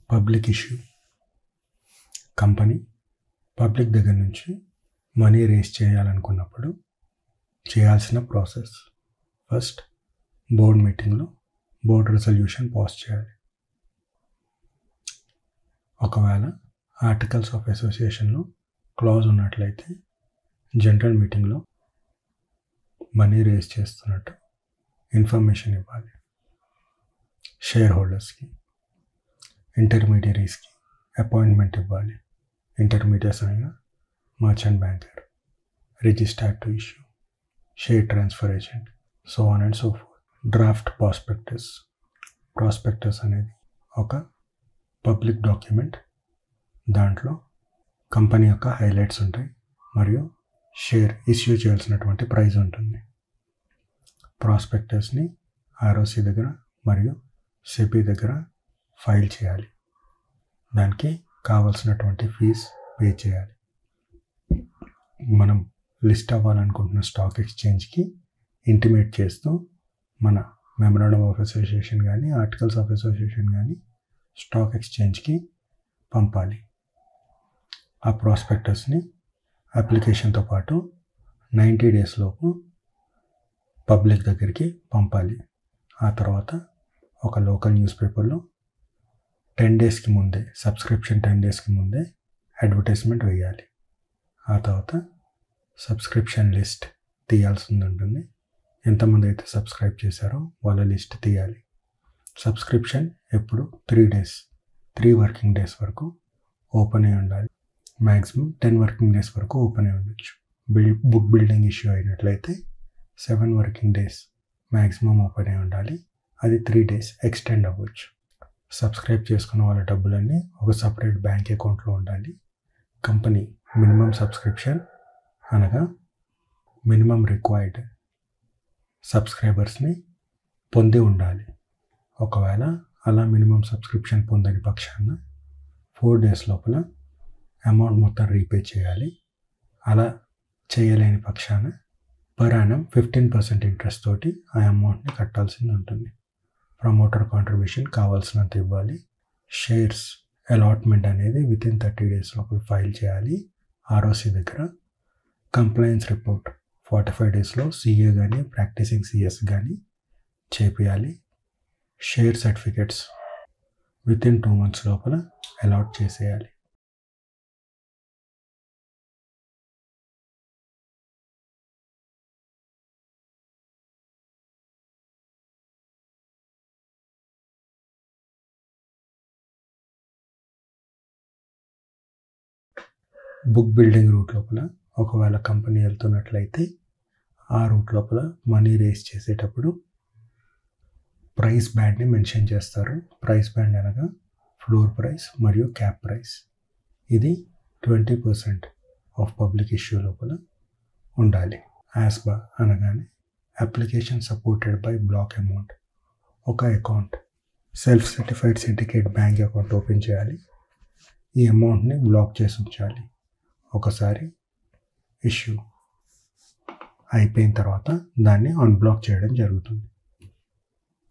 Public issue. Company public దగ్గర నుంచి money race చేయాలనుకున్నప్పుడు చేయాల్సిన ప్రాసెస్. ఫస్ట్ బోర్డ్ మీటింగ్లో బోర్డ్ రెజల్యూషన్ పాస్ చేయాలి. ఒకవేళ ఆర్టికల్స్ ఆఫ్ అసోసియేషన్లో క్లాజ్ ఉన్నట్లయితే జనరల్ మీటింగ్లో మనీ రేస్ చేస్తున్నట్టు ఇన్ఫర్మేషన్ ఇవ్వాలి. షేర్ హోల్డర్స్కి, ఇంటర్మీడియరీస్కి అపాయింట్మెంట్ ఇవ్వాలి. ఇంటర్మీడియట్స్ అనగా merchant banker, registered to issue, share transfer agent, so on and so fourth. Draft prospectus. Prospectus అనేది ఒక పబ్లిక్ డాక్యుమెంట్. దాంట్లో కంపెనీ యొక్క హైలైట్స్ ఉంటాయి మరియు షేర్ ఇష్యూ చేయాల్సినటువంటి ప్రైస్ ఉంటుంది. ప్రాస్పెక్టస్ని ఆర్ఓసి దగ్గర మరియు సెబీ దగ్గర ఫైల్ చేయాలి. దానికి కావాల్సినటువంటి ఫీజ్ పే చేయాలి. మనం లిస్ట్ అవ్వాలనుకుంటున్న స్టాక్ ఎక్స్చేంజ్కి ఇంటిమేట్ చేస్తూ మన మెమరాండం ఆఫ్ అసోసియేషన్ కానీ ఆర్టికల్స్ ఆఫ్ అసోసియేషన్ కానీ స్టాక్ ఎక్స్చేంజ్కి పంపాలి. ఆ ప్రాస్పెక్టస్ని అప్లికేషన్తో పాటు 90 days లోపు పబ్లిక్ దగ్గరికి పంపాలి. ఆ తర్వాత ఒక లోకల్ న్యూస్ పేపర్లో 10 daysకి ముందే, సబ్స్క్రిప్షన్ 10 daysకి ముందే అడ్వర్టైజ్మెంట్ వేయాలి. ఆ తర్వాత సబ్స్క్రిప్షన్ లిస్ట్ తీయాల్సి ఉంటుంది. ఎంతమంది అయితే సబ్స్క్రైబ్ చేశారో వాళ్ళ లిస్ట్ తీయాలి. సబ్స్క్రిప్షన్ ఎప్పుడు 3 working days వరకు ఓపెన్ అయి ఉండాలి. మ్యాక్సిమం 10 working days వరకు ఓపెన్ అయి ఉండొచ్చు. బుక్ బిల్డింగ్ ఇష్యూ అయినట్లయితే 7 working days మ్యాక్సిమం ఓపెన్ అయి ఉండాలి. అది 3 days ఎక్స్టెండ్ అవ్వచ్చు. సబ్స్క్రైబ్ చేసుకున్న వాళ్ళ డబ్బులన్నీ ఒక సపరేట్ బ్యాంక్ అకౌంట్లో ఉండాలి. కంపెనీ మినిమం సబ్స్క్రిప్షన్ అనగా మినిమం రిక్వైర్డ్ సబ్స్క్రైబర్స్ని పొంది ఉండాలి. ఒకవేళ అలా మినిమం సబ్స్క్రిప్షన్ పొందని పక్షాన 4 days లోపల అమౌంట్ మొత్తం రీపే చేయాలి. అలా చేయలేని పక్షాన పర్ యానం 15% ఇంట్రెస్ట్ తోటి ఆ అమౌంట్ని కట్టాల్సి ఉంటుంది. ప్రమోటర్ కాంట్రిబ్యూషన్ కావాల్సినంత ఇవ్వాలి. షేర్స్ అలాట్మెంట్ అనేది వితిన్ 30 days లోపల ఫైల్ చేయాలి ఆర్ఓసి దగ్గర. కంప్లైన్స్ రిపోర్ట్ 45 daysలో సిఏ కానీ ప్రాక్టీసింగ్ సిఎస్ కానీ చేపియాలి. షేర్ సర్టిఫికెట్స్ వితిన్ 2 months లోపల అలాట్ చేసేయాలి. బుక్ బిల్డింగ్ రూట్ లోపల ఒకవేళ కంపెనీ వెళ్తున్నట్లయితే ఆ రూట్ లోపల మనీ రేస్ చేసేటప్పుడు ప్రైస్ బ్యాండ్ని మెన్షన్ చేస్తారు. ప్రైస్ బ్యాండ్ అనగా ఫ్లోర్ ప్రైస్ మరియు క్యాప్ ప్రైస్. ఇది 20% ఆఫ్ పబ్లిక్ ఇష్యూ లోపల ఉండాలి. యాస్బా అనగానే application supported by black amount. ఒక account self certified Syndicate Bank account open చేయాలి. ఈ అమౌంట్ని బ్లాక్ చేసి ఉంచాలి. ఒకసారి ఇష్యూ అయిపోయిన తర్వాత దాన్ని అన్బ్లాక్ చేయడం జరుగుతుంది.